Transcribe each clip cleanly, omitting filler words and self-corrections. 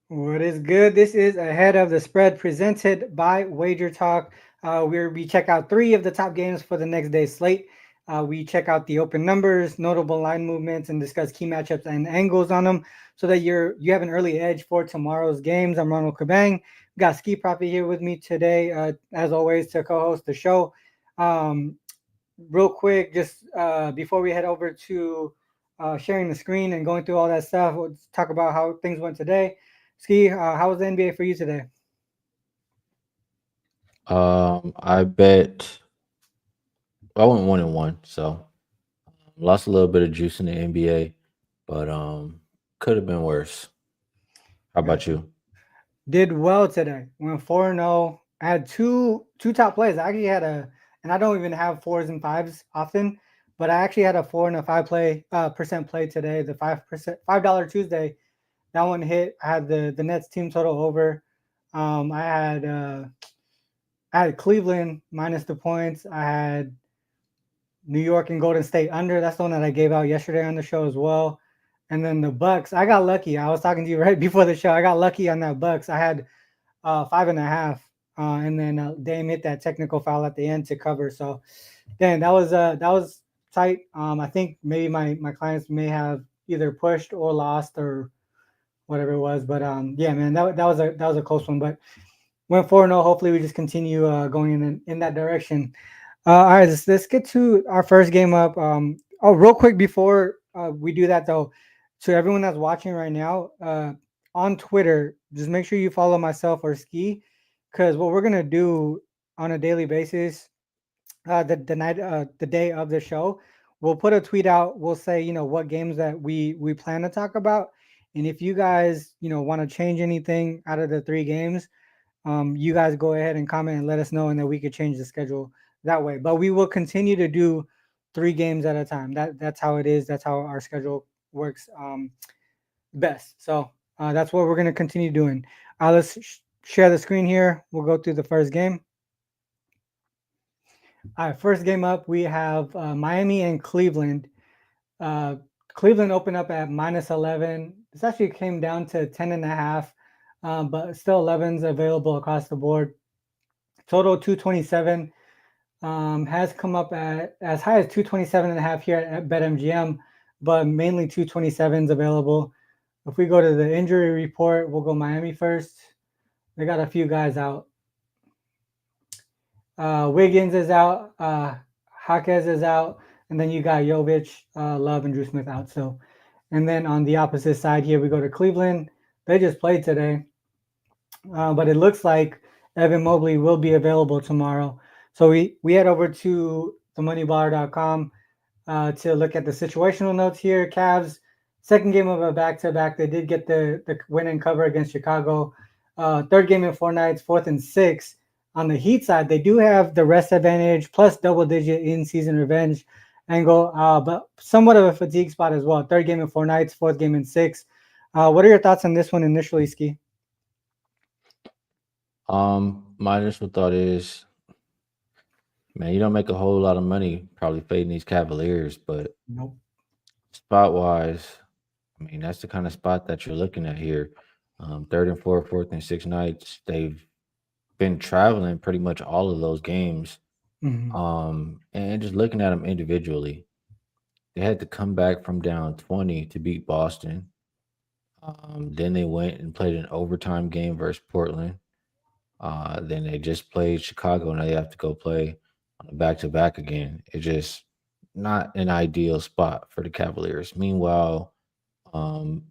What is good? This is Ahead of the Spread presented by Wager Talk. Where we check out three of the top games for the next day's slate. We check out the open numbers, notable line movements, and discuss key matchups and angles on them so that you have an early edge for tomorrow's games. I'm Ronald Cabang. We got Skee Prophet here with me today, as always, to co-host the show. Um, Real quick, just before we head over to sharing the screen and going through all that stuff, let's talk about how things went today. Ski, how was the NBA for you today? I bet I went 1-1, so lost a little bit of juice in the NBA, but could have been worse. How about Gotcha. you? Did well today. Went 4-0. I had two top plays. I actually had and I don't even have fours and fives often, but I actually had a 4 and a 5 percent play today. The 5% $5 Tuesday. That one hit. I had the Nets team total over. Um, I had uh, I had Cleveland minus the points. I had New York and Golden State under. That's the one that I gave out yesterday on the show as well. And then the Bucks, I got lucky. I was talking to you right before the show. I got lucky on that Bucks. I had 5.5, and then Dame hit that technical foul at the end to cover. So, then that was tight. I think maybe my clients may have either pushed or lost or whatever it was. But yeah, man, that was a close one. But went 4-0. Hopefully, we just continue going in that direction. All right, let's get to our first game up. Real quick before we do that though, to everyone that's watching right now, on Twitter, just make sure you follow myself or Ski, because what we're gonna do on a daily basis, the day of the show, we'll put a tweet out. We'll say what games that we plan to talk about, and if you guys want to change anything out of the three games, you guys go ahead and comment and let us know, and then we could change the schedule that way. But we will continue to do three games at a time. That's how it is. That's how our schedule works best. So that's what we're gonna continue doing. Share the screen here. We'll go through the first game. All right, first game up, we have Miami and Cleveland. Uh, Cleveland opened up at minus 11. This actually came down to 10.5, but still 11's available across the board. Total 227, has come up at as high as 227.5 here at BetMGM, but mainly 227's available. If we go to the injury report, we'll go Miami first. They got a few guys out. Wiggins is out. Jaquez is out. And then you got Jovic, Love, and Drew Smith out. So, and then on the opposite side here, we go to Cleveland. They just played today, but it looks like Evan Mobley will be available tomorrow. So we head over to themoneyballer.com to look at the situational notes here. Cavs, second game of a back-to-back. They did get the win and cover against Chicago. Third game in 4 nights, fourth and six. On the Heat side, they do have the rest advantage plus double-digit in-season revenge angle, but somewhat of a fatigue spot as well. Third game in 4 nights, fourth game in six. What are your thoughts on this one initially, Ski? My initial thought is, man, you don't make a whole lot of money probably fading these Cavaliers, but Nope. spot wise, I mean that's the kind of spot that you're looking at here. Third and fourth, fourth and six nights, they've been traveling pretty much all of those games. Mhm. And just looking at them individually, they had to come back from down 20 to beat Boston. Then they went and played an overtime game versus Portland. Then they just played Chicago. Now they have to go play on a back to back again. It's just not an ideal spot for the Cavaliers. Meanwhile, um,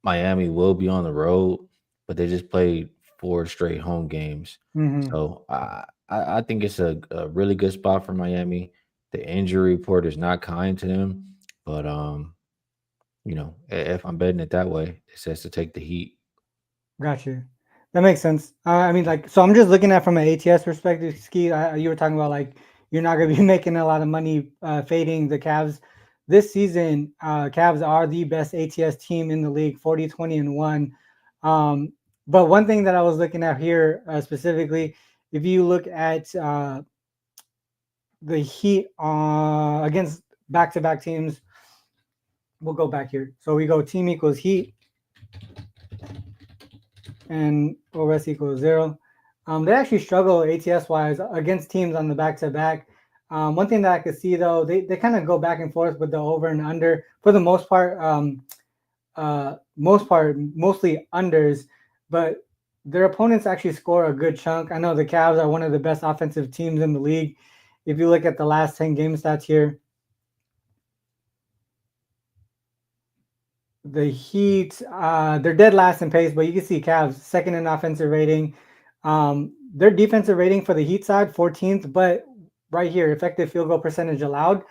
Miami will be on the road, but they just played four straight home games. Mhm. So I think it's a really good spot for Miami. The injury report is not kind to them, but if I'm betting it that way, it says to take the Heat. Got you. That makes sense. I mean, like, so I'm just looking at from an ATS perspective. Ski, you were talking about like you're not going to be making a lot of money fading the Cavs this season. Cavs are the best ATS team in the league, 40-20-1. Um, but one thing that I was looking at here specifically, if you look at the Heat against back-to-back teams, we'll go back here. So we go team equals Heat. and OS equals 0. They actually struggle ATS wise against teams on the back to back. One thing that I could see though, they kind of go back and forth with the over and under for the most part. Mostly unders, but their opponents actually score a good chunk. I know the Cavs are one of the best offensive teams in the league. If you look at the last 10 game stats here, the Heat, they're dead last in pace, but you can see Cavs second in offensive rating. Their defensive rating for the Heat side, 14th, but right here, effective field goal percentage allowed,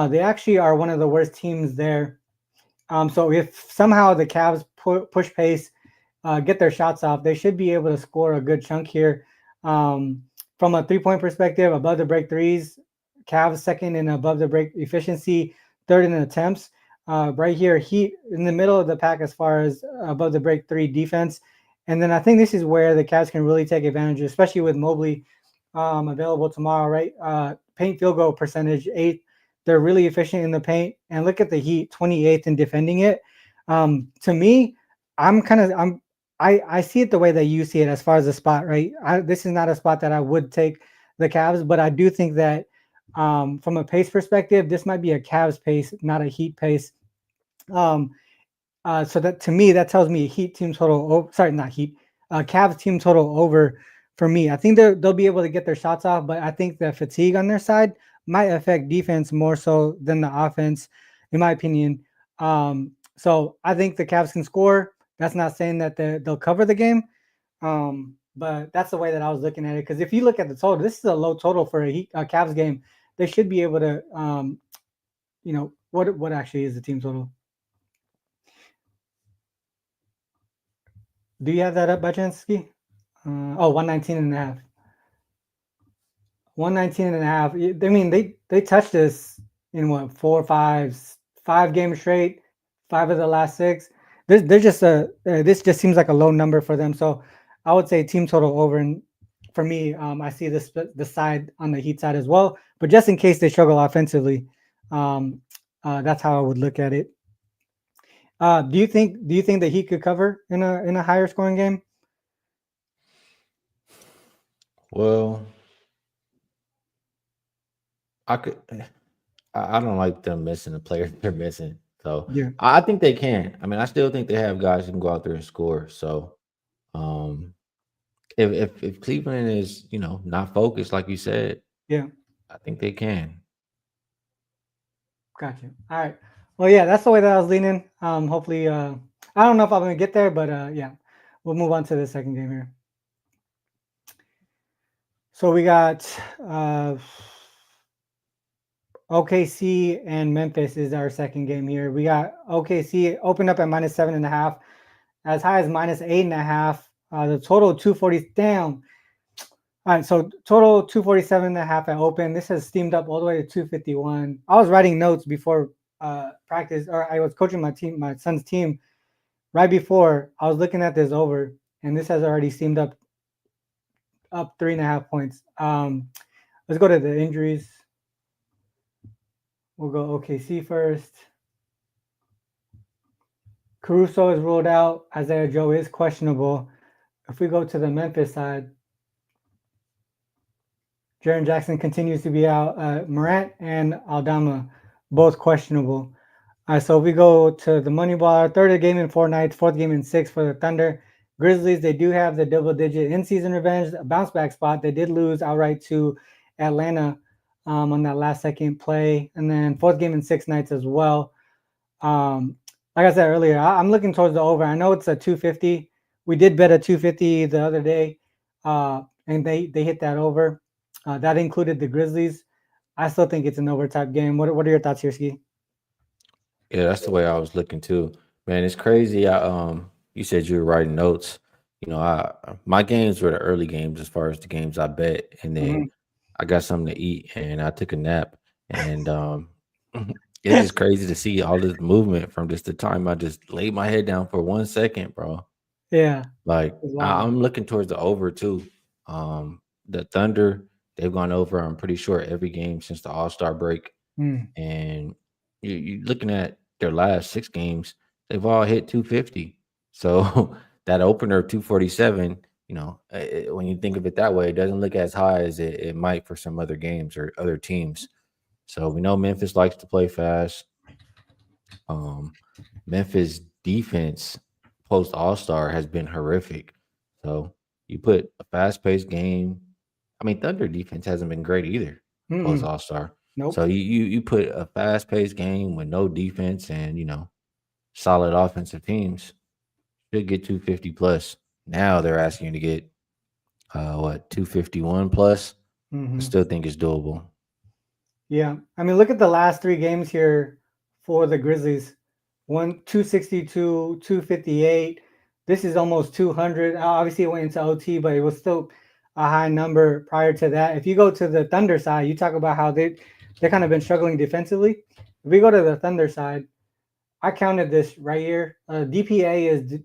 they actually are one of the worst teams there. So if somehow the Cavs push pace, get their shots off, they should be able to score a good chunk here. From a 3 point perspective, above the break threes, Cavs second in above the break efficiency, third in attempts. Right here, Heat in the middle of the pack as far as above the break three defense. And then I think this is where the Cavs can really take advantage, especially with Mobley available tomorrow, right? Paint field goal percentage, 8th. They're really efficient in the paint. And look at the Heat, 28th in defending it. To me, I see it the way that you see it as far as the spot, right? This is not a spot that I would take the Cavs, but I do think that from a pace perspective, this might be a Cavs pace, not a Heat pace. Um, so that to me, that tells me Heat team total. Sorry, not Heat. Cavs team total over for me. I think they'll be able to get their shots off, but I think the fatigue on their side might affect defense more so than the offense, in my opinion. So I think the Cavs can score. That's not saying that they'll cover the game, but that's the way that I was looking at it. Because if you look at the total, this is a low total for a Cavs game. They should be able to, what actually is the team total? Do you have that up by chance, Skee? 119 and a half. 119 and a half. I mean, they touched this in what, 5 games straight, 5 of the last 6. This just seems like a low number for them. So I would say team total over. And for me, I see the side on the Heat side as well. But just in case they struggle offensively, that's how I would look at it. Do you think that he could cover in a higher scoring game? Well, I could. I don't like them missing the players they're missing. So Yeah. I think they can. I mean, I still think they have guys who can go out there and score. So um, if Cleveland is not focused like you said, Yeah. I think they can. Gotcha. All right. Well, yeah, that's the way that I was leaning. Hopefully, I don't know if I'm gonna get there, but yeah, we'll move on to the second game here. So we got OKC and Memphis is our second game here. We got OKC opened up at -7.5, as high as -8.5. The total 240 down. All right, so total 247.5 at open. This has steamed up all the way to 251. I was writing notes before practice, or I was coaching my son's team. Right before, I was looking at this over, and this has already steamed up 3.5 points. Let's go to the injuries. We'll go OKC first. Caruso is ruled out. Isaiah Joe is questionable. If we go to the Memphis side, Jaren Jackson continues to be out. Morant and Aldama, both questionable. All right, so we go to the money ball. Third game in 4 nights, fourth game in 6 for the Thunder. Grizzlies, they do have the double-digit in-season revenge, a bounce-back spot. They did lose outright to Atlanta on that last-second play. And then fourth game in 6 nights as well. Like I said earlier, I'm looking towards the over. I know it's a 250. We did bet a 250 the other day, and they hit that over. That included the Grizzlies. I still think it's an over type game. What are your thoughts here, Skee? Yeah, that's the way I was looking too. Man, it's crazy. You said you were writing notes. My games were the early games as far as the games I bet, and then Mhm. I got something to eat and I took a nap. And it's just crazy to see all this movement from just the time I just laid my head down for 1 second, bro. Yeah, Like it's wild. I'm looking towards the over too. The Thunder, they've gone over, I'm pretty sure, every game since the All-Star break. Mm. And you're looking at their last 6 games, they've all hit 250. So that opener of 247, when you think of it that way, it doesn't look as high as it might for some other games or other teams. So we know Memphis likes to play fast. Um, Memphis defense post All Star has been horrific. So you put a fast paced game. I mean, Thunder defense hasn't been great either post Mm-mm. All Star. Nope. So you put a fast paced game with no defense and solid offensive teams should get 250 plus. Now they're asking you to get 251 plus. I Mm-hmm. still think it's doable. Yeah. I mean, look at the last three games here for the Grizzlies. 262, 258. This is almost 200. Obviously, it went into OT, but it was still a high number prior to that. If you go to the Thunder side, you talk about how they kind of been struggling defensively. If we go to the Thunder side, I counted this right here. DPA is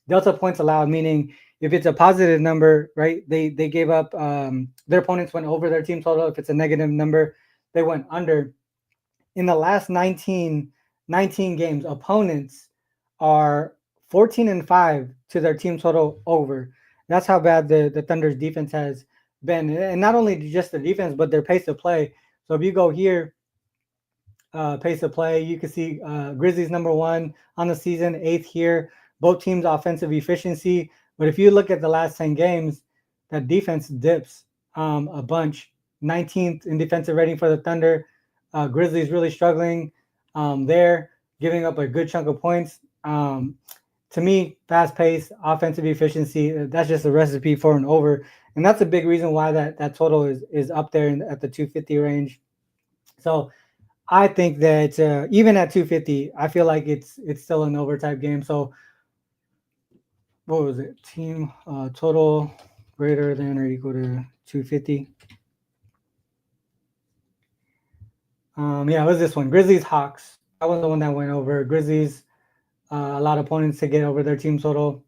delta points allowed, meaning if it's a positive number, right? They gave up. Their opponents went over their team total. If it's a negative number, they went under. In the last 19 games, opponents are 14-5 to their team total over. That's how bad the Thunder's defense has been, and not only just the defense, but their pace of play. So if you go here, pace of play. You can see Grizzlies number one on the season, eighth here. Both teams' offensive efficiency. But if you look at the last 10 games, that defense dips a bunch. 19th in defensive rating for the Thunder. Grizzlies really struggling there, giving up a good chunk of points. To me, fast pace, offensive efficiency, that's just a recipe for an over. And that's a big reason why that total is up there at the 250 range. So I think that even at 250, I feel like it's still an overtime game. So what was it? Team total greater than or equal to 250. Yeah, it was this one. Grizzlies Hawks. That was the one that went over. Grizzlies a lot of opponents to get over their team total.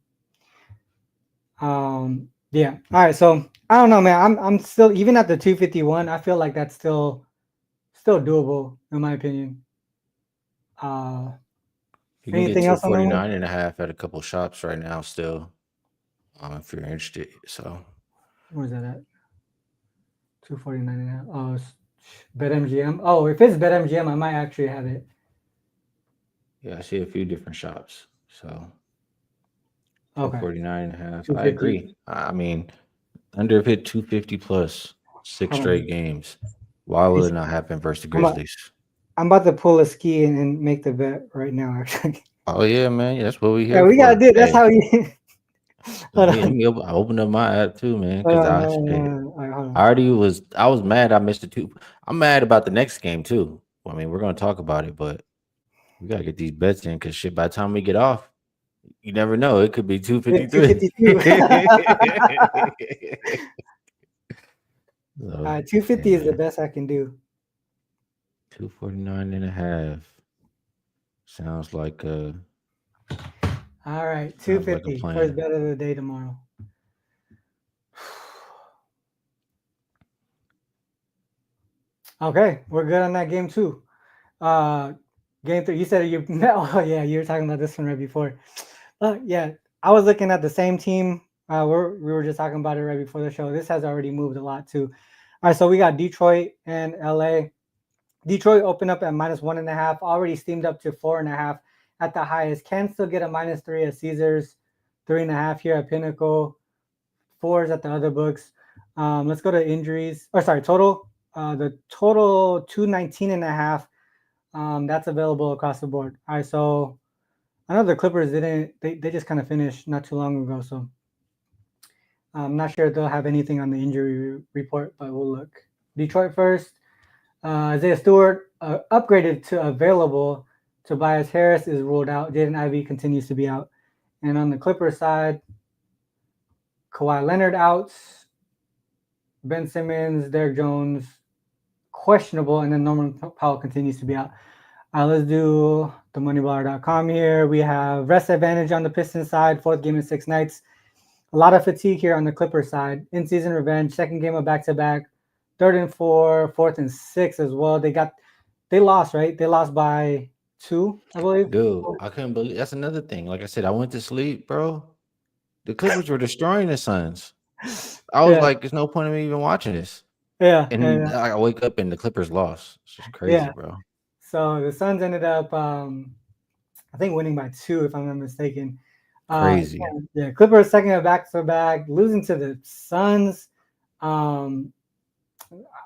Yeah. All right. So I don't know, man. I'm still even at the 251. I feel like that's still doable in my opinion. Uh, You can get anything else on that one? 249.5 at a couple shops right now still, if you're interested. So Where's that at? 249.5. Oh, BetMGM. Oh, if it's BetMGM, I might actually have it. yeah, I see a few different shops. So Okay. 249.5. I 250. agree. I mean, under hit 250 plus six Hold on. straight games. Why will it not happen versus the I'm about, Grizzlies? I'm about to pull a ski and make the bet right now, actually. Oh yeah, man. Yeah, that's what we Yeah, here we gotta for. do it. That's Hey, how you hold on. I opened up my app too, man, Hold because on, I hold on, hold shit. on. All right, hold I on. already was mad I missed the two. I'm mad about the next game too. I mean, we're gonna talk about it, but we gotta get these bets in because shit, by the time we get off, you never know. It could be It's 253. 252. So, 250 is the yeah, best I can do. 249.5 sounds like All right, a 250. First plan. bet of the day tomorrow. Okay, we're good on that game too. Uh, game three. You said you. Oh yeah, you were talking about this one right before. Yeah, I was looking at the same team. We were just talking about it right before the show. This has already moved a lot too. All right, so we got Detroit and LA. Detroit opened up at -1.5, already steamed up to 4.5 at the highest. Can still get a -3 at Caesars, 3.5 here at Pinnacle, fours at the other books. Let's go to injuries. Or sorry, total. The total 219.5. That's available across the board. All right, so I know the Clippers didn't. They just kind of finished not too long ago, so I'm not sure if they'll have anything on the injury report, but we'll look. Detroit first. Isaiah Stewart upgraded to available. Tobias Harris is ruled out. Jaden Ivey continues to be out. And on the Clippers side, Kawhi Leonard out. Ben Simmons, Derek Jones, questionable. And then Norman Powell continues to be out. Let's do the moneyballer.com here. We have rest advantage on the Pistons side, fourth game in 6 nights. A lot of fatigue here on the Clippers side. In-season revenge, second game of back-to-back, third and 4, fourth and 6 as well. They lost, right? They lost by 2, I believe. Dude, I couldn't believe that's another thing. Like I said, I went to sleep, bro. The Clippers were destroying the Suns. I was Yeah, like, "There's no point in me even watching this." yeah, yeah, And yeah, I wake up and the Clippers lost. It's just crazy, yeah. bro. So the Suns ended up, I think, winning by two, if I'm not mistaken. Crazy. Yeah, Clippers second back to back, losing to the Suns. Um,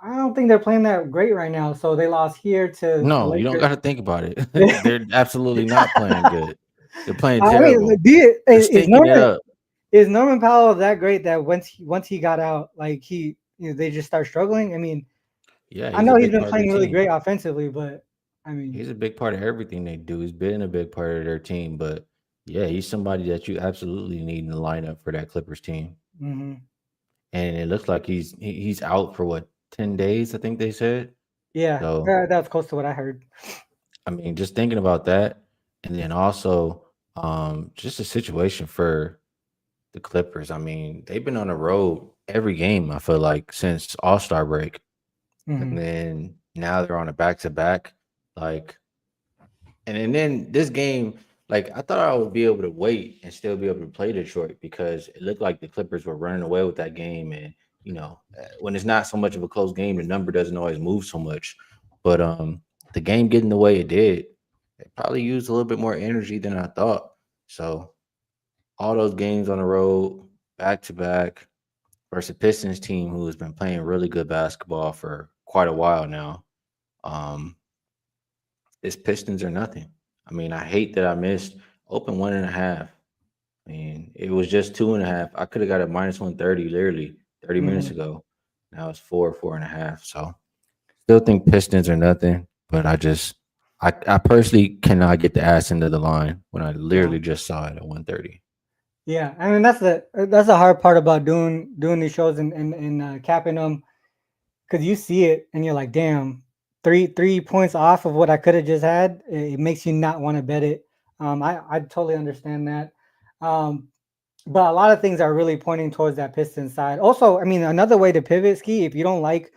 I don't think they're playing that great right now. So they lost here to the No, you don't Lakers. gotta think about it. They're absolutely not playing good. They're playing I mean, terrible. They're is stinking it Norman up. Powell that great that once he got out, like they just start struggling? I mean, Yeah, I he's a know he's big been part of their playing really team. great offensively, but I mean, He's a big part of everything they do. He's been a big part of their team, but yeah, he's somebody that you absolutely need in the lineup for that Clippers team. mhm. And it looks like he's out for what 10 days, I think they said. Yeah, So that's close to what I heard. I mean, just thinking about that, and then also just the situation for the Clippers. I mean, they've been on the road every game. I feel like since All Star break, and Mhm. then now they're on a back to back. Like and then this game, like I thought I would be able to wait and still be able to play Detroit because it looked like the Clippers were running away with that game. And when it's not so much of a close game, the number doesn't always move so much. But the game getting the way it did, it probably used a little bit more energy than I thought. So all those games on the road, back to back, versus the Pistons team who has been playing really good basketball for quite a while now. Um, it's Pistons or nothing. I mean, I hate that I missed open 1.5. I mean, it was just 2.5. I could have got a minus 130 literally 30 minutes Mhm. ago. Now it's 4.5. So still think Pistons are nothing, but I personally cannot get the ass into the line when I Yeah. literally just saw it at 130. Yeah, I mean that's the hard part about doing these shows and capping them because you see it and you're like, damn, 3 points off of what I could have just had. It makes you not want to bet it. I totally understand that. Um, but a lot of things are really pointing towards that Pistons side. Also, I mean, another way to pivot ski if you don't like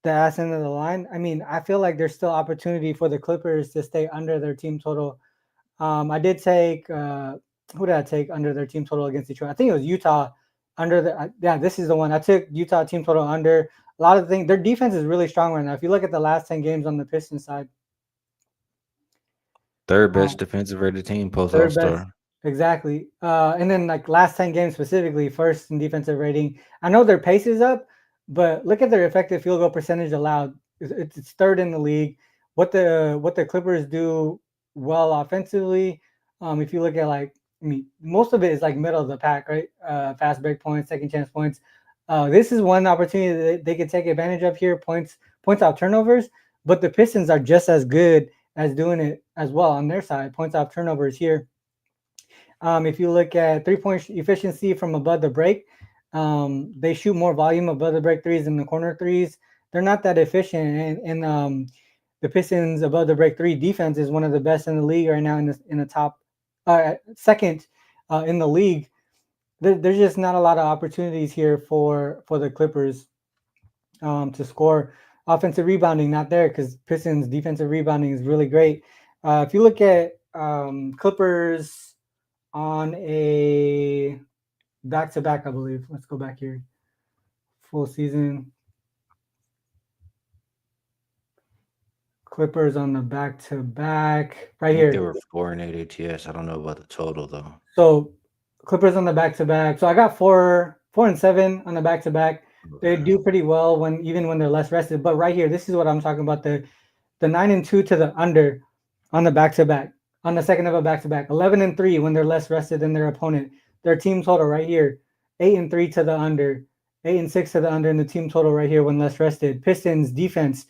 the ass end of the line. I mean, I feel like there's still opportunity for the Clippers to stay under their team total. I did take who did I take under their team total against Detroit? I think it was Utah under yeah, this is the one. I took Utah team total under. A lot of things. Their defense is really strong right now. If you look at the last 10 games on the Pistons side, Third uh, best defensive rated team post All third best. Star. Exactly. And then like last 10 games specifically, first in defensive rating. I know their pace is up, but look at their effective field goal percentage allowed. It's third in the league. What the Clippers do well offensively, if you look at like I mean, most of it is like middle of the pack, right? Fast break points, second chance points. This is one opportunity that they can take advantage of here. Points off turnovers, but the Pistons are just as good as doing it as well on their side. Points off turnovers here. If you look at 3 point efficiency from above the break, they shoot more volume above the break threes than the corner threes. They're not that efficient, and the Pistons above the break three defense is one of the best in the league right now in the top second in the league. There's just not a lot of opportunities here for the Clippers to score. Offensive rebounding not there because Pistons defensive rebounding is really great. If you look at Clippers on a back to back, I believe. Let's go back here. Full season. Clippers on the back to back I right think they here. were 4-8 ATS. I don't know about the total though. So Clippers on the back to back. So I got 4-7 on the back to back. They Okay. do pretty well when even when they're less rested. But right here, this is what I'm talking about. The 9-2 to the under on the back to back. On the second of a back to back. 11-3 when they're less rested than their opponent. Their team total right here. 8-3 to the under. 8-6 to the under in the team total right here when less rested. Pistons defense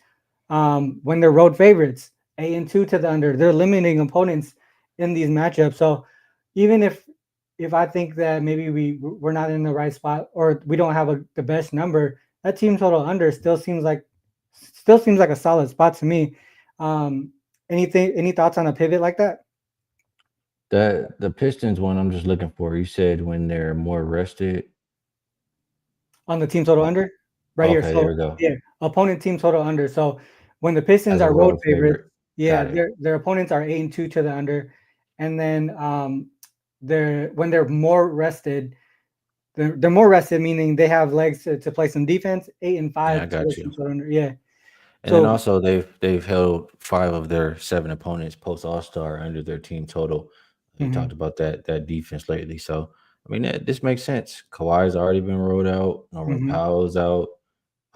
when they're road favorites. 8-2 to the under. They're limiting opponents in these matchups. So even if I think that maybe we're not in the right spot or we don't have the best number, that team total under still seems like a solid spot to me. Um, any thoughts on a pivot like that The Pistons one I'm just looking for. You said when they're more rested. on the team total Oh, under right here? okay, there So we go. yeah, opponent team total under. So when the Pistons As a are road road favorites, favorite. yeah, Got it. their opponents are 8-2 to the under, and then they're more rested. They're more rested, meaning they have legs to play some defense. 8 and 5 Yeah, I to the got team you. total under. Yeah. And then So also they've held 5 of their 7 opponents post All Star under their team total. You mhm, talked about that defense lately, so I mean this makes sense. Kawhi's already been rolled out. Norman mhm. Powell's out.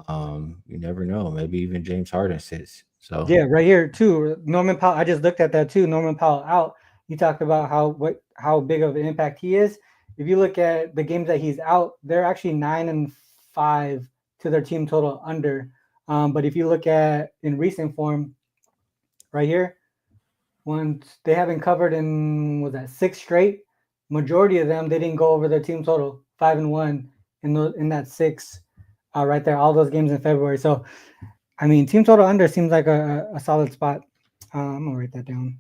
You never know. Maybe even James Harden sits. So Yeah, right here too. Norman Powell. I just looked at that too. Norman Powell out. You talked about how big of an impact he is. If you look at the games that he's out, they're actually 9 and 5 to their team total under. But if you look at in recent form, right here, once they haven't covered in was that 6 straight. Majority of them they didn't go over their team total 5-1 in that six right there. All those games in February. So I mean, team total under seems like a solid spot. I'm gonna write that down.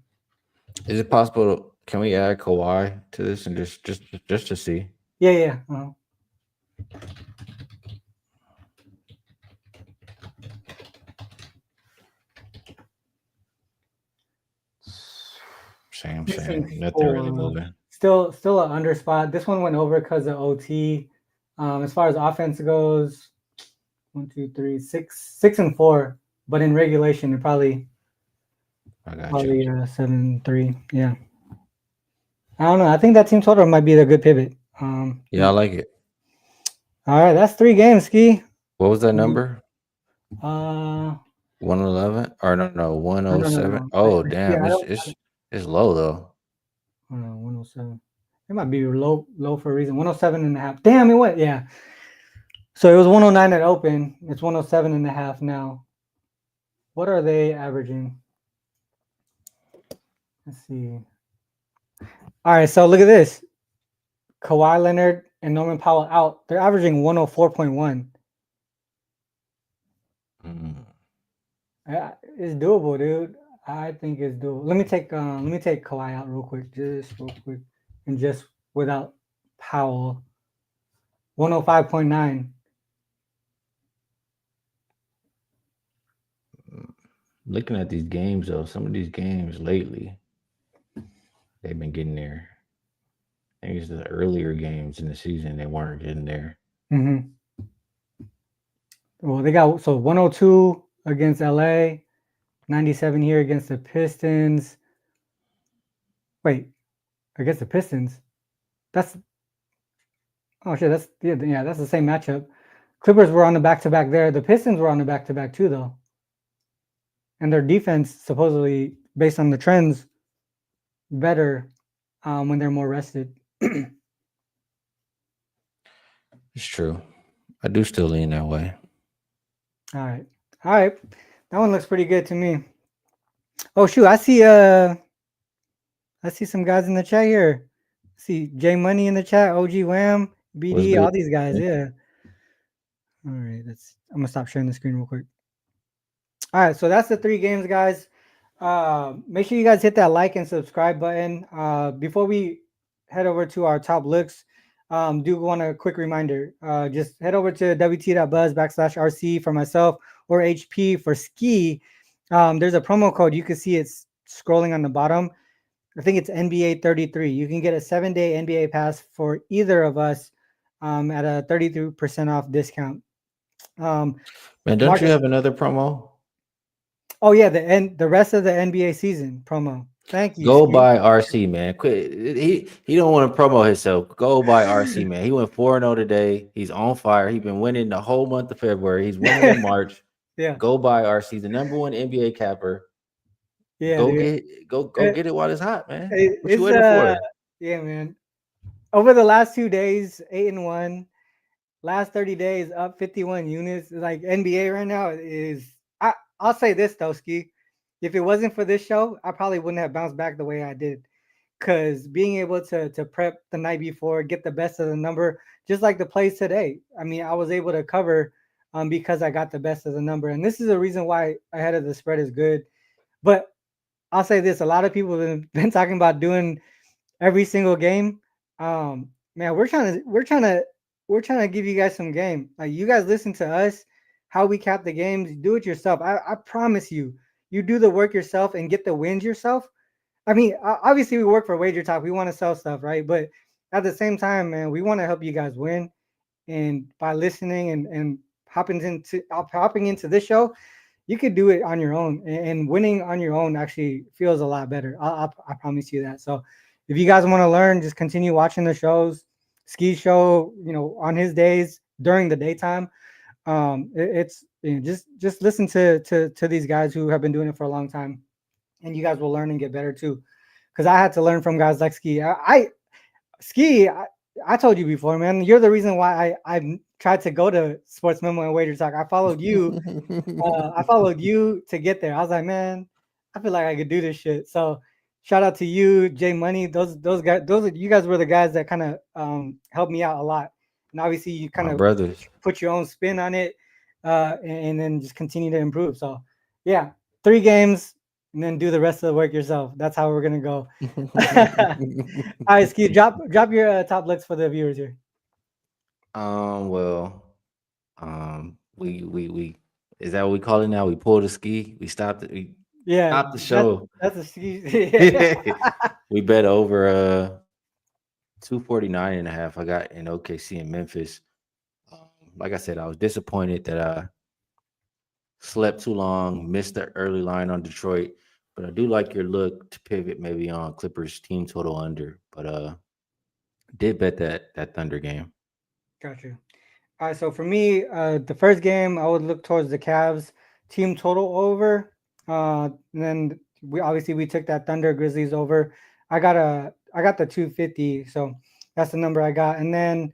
is it possible? Can we add Kawhi to this and just to see? Yeah, yeah. Same. Missing Nothing really four. moving. Still an under spot. This one went over because of OT. As far as offense goes, 1, 2, 3, 6, 6 and 4. But in regulation, it I got you. probably 7-3. Yeah. I don't know. I think that team total might be a good pivot. Yeah, I like it. All right, that's 3 games, Ski. What was that Mhm. number? Uh, 111 or no, no, no, no, 107. no. Oh Yeah, damn, I it's don't. it's it's low though. 107. It might be low for a reason. 107 and a half. Damn, it went. Yeah. So it was 109 at open. It's 107 and a half now. What are they averaging? Let's see. All right, so look at this. Kawhi Leonard and Norman Powell out. They're averaging 104.1. Mm. It's doable, dude. I think it's doable. Let me take Kawhi out just real quick, and just without Powell. 105.9. Looking at these games though, some of these games lately, they've been getting there. I think it's the earlier games in the season they weren't getting there. Mm-hmm. Well, they got 102 against LA, 97 here against the Pistons. Wait, against the Pistons. That's oh shit. That's that's the same matchup. Clippers were on the back to back there. The Pistons were on the back to back too, though. And their defense supposedly, based on the trends, better when they're more rested. All It's true. I do still lean that way. right, all right. That one looks pretty good to me. Oh shoot, I see some guys in the chat here. I see J Money in the chat, OG Wham, What's BD, good? all these guys. Yeah. All right, I'm gonna stop sharing the screen real quick. All right, so that's the 3 games, guys. Make sure you guys hit that like and subscribe button. Before we head over to our top looks, do want a quick reminder. Just head over to wt.buzz/RC for myself or HP for Skee. There's a promo code. You can see it's scrolling on the bottom. I think it's NBA 33. You can get a 7-day NBA pass for either of us at a 33% off discount. Man, don't you Market. have another promo? Oh yeah, the rest of the NBA season promo. Thank you, Go Ski. buy RC, man. Quit. He don't want to promo himself. Go buy RC, man. He went 4-0 today. He's on fire. He's been winning the whole month of February. He's winning in March. Yeah, Go buy RC, the number one NBA capper. yeah, Go dude. get go It, get it while it's hot, man. What you it's waiting for? yeah, man. Over the last 2 days, 8-1. Last 30 days, up 51 units. Like NBA right now is. I'll say this though, Ski. If it wasn't for this show, I probably wouldn't have bounced back the way I did. Cause being able to prep the night before, get the best of the number, just like the plays today. I mean, I was able to cover because I got the best of the number, and this is the reason why ahead of the spread is good. But I'll say this: a lot of people have been talking about doing every single game. Man, we're trying to give you guys some game. Like you guys listen to us, how we cap the games. Do it yourself. I promise you, you do the work yourself and get the wins yourself. I mean, obviously we work for Wager Talk. We want to sell stuff, right? But at the same time, man, we want to help you guys win. And by listening and hopping into this show, you could do it on your own, and winning on your own actually feels a lot better. I promise you that. So if you guys want to learn, just continue watching the shows. Ski show, on his days during the daytime. It's just listen to these guys who have been doing it for a long time, and you guys will learn and get better too. Because I had to learn from guys like Ski. Ski, I told you before, man. You're the reason why I tried to go to Sports Memo and Wager Talk. I followed you to get there. I was like, man, I feel like I could do this shit. So shout out to you, Jay Money. Those guys, you guys were the guys that kind of helped me out a lot. And obviously, you kind My of brothers. put your own spin on it, and then just continue to improve. So yeah, 3 games, and then do the rest of the work yourself. That's how we're gonna go. All right, Ski, drop your top looks for the viewers here. Well, we is that what we call it now? We pulled a ski. We stopped it. We Yeah, stopped the show. that's a Ski. We bet over 249 and a half. I got in OKC in Memphis. Like I said, I was disappointed that I slept too long, missed the early line on Detroit. But I do like your look to pivot maybe on Clippers team total under. But did bet that Thunder game. Got you. All right, so for me, the first game I would look towards the Cavs team total over. And then we took that Thunder Grizzlies over. I got the 250, so that's the number I got. And then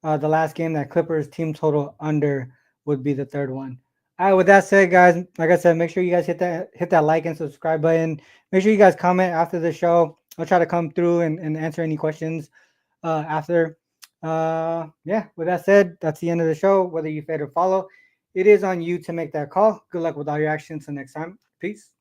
the last game, that Clippers team total under would be the third one. All right, with that said, guys, like I said, make sure you guys hit that like and subscribe button. Make sure you guys comment after the show. I'll try to come through and answer any questions after. Yeah, with that said, that's the end of the show. Whether you fade or follow, it is on you to make that call. Good luck with all your actions. Until next time. Peace.